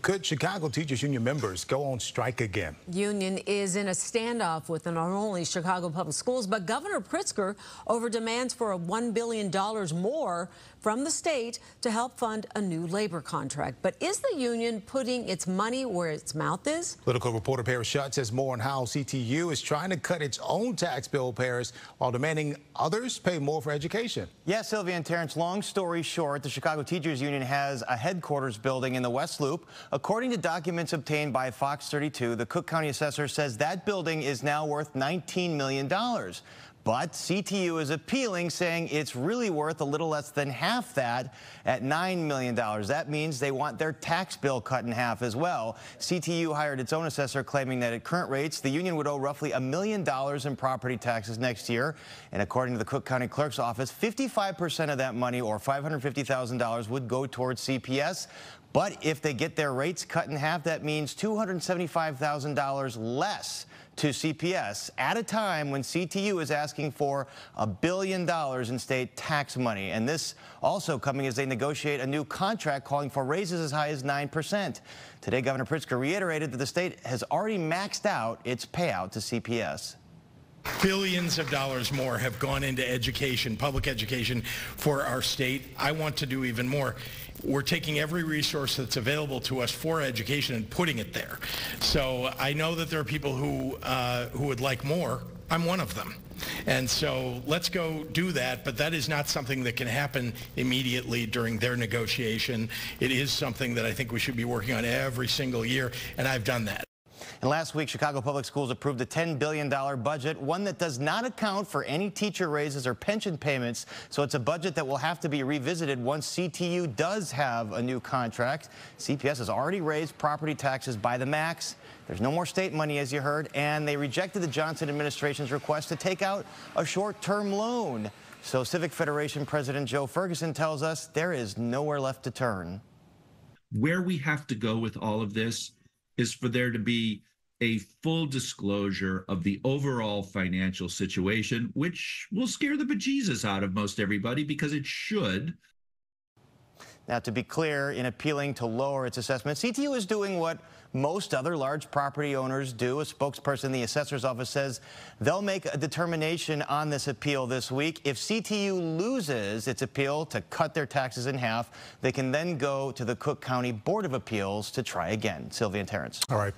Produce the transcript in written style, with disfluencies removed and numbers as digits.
Could Chicago Teachers Union members go on strike again? Union is in a standoff with not only Chicago Public Schools, but Governor Pritzker over demands for $1 billion more from the state to help fund a new labor contract. But is the union putting its money where its mouth is? Political reporter Paris Schutt says more on how CTU is trying to cut its own tax bill, Paris, while demanding others pay more for education. Yeah, Sylvia and Terrence, long story short, the Chicago Teachers Union has a headquarters building in the West Loop. According to documents obtained by Fox 32, the Cook County assessor says that building is now worth $19 million. But CTU is appealing, saying it's really worth a little less than half that at $9 million. That means they want their tax bill cut in half as well. CTU hired its own assessor, claiming that at current rates, the union would owe roughly $1 million in property taxes next year. And according to the Cook County Clerk's Office, 55% of that money, or $550,000, would go towards CPS. But if they get their rates cut in half, that means $275,000 less to CPS at a time when CTU is asking for $1 billion in state tax money. And this also coming as they negotiate a new contract calling for raises as high as 9%. Today, Governor Pritzker reiterated that the state has already maxed out its payout to CPS. Billions of dollars more have gone into education, public education for our state. I want to do even more. We're taking every resource that's available to us for education and putting it there. So I know that there are people who would like more. I'm one of them. And so let's go do that, but that is not something that can happen immediately during their negotiation. It is something that I think we should be working on every single year, and I've done that. And last week, Chicago Public Schools approved a $10 billion budget, one that does not account for any teacher raises or pension payments. So it's a budget that will have to be revisited once CTU does have a new contract. CPS has already raised property taxes by the max. There's no more state money, as you heard, and they rejected the Johnson administration's request to take out a short-term loan. So Civic Federation President Joe Ferguson tells us there is nowhere left to turn. Where we have to go with all of this is for there to be a full disclosure of the overall financial situation, which will scare the bejesus out of most everybody because it should. Now, to be clear, in appealing to lower its assessment, CTU is doing what most other large property owners do. A spokesperson in the Assessors Office says they'll make a determination on this appeal this week. If CTU loses its appeal to cut their taxes in half, they can then go to the Cook County Board of Appeals to try again. Sylvia and Terrence. All right.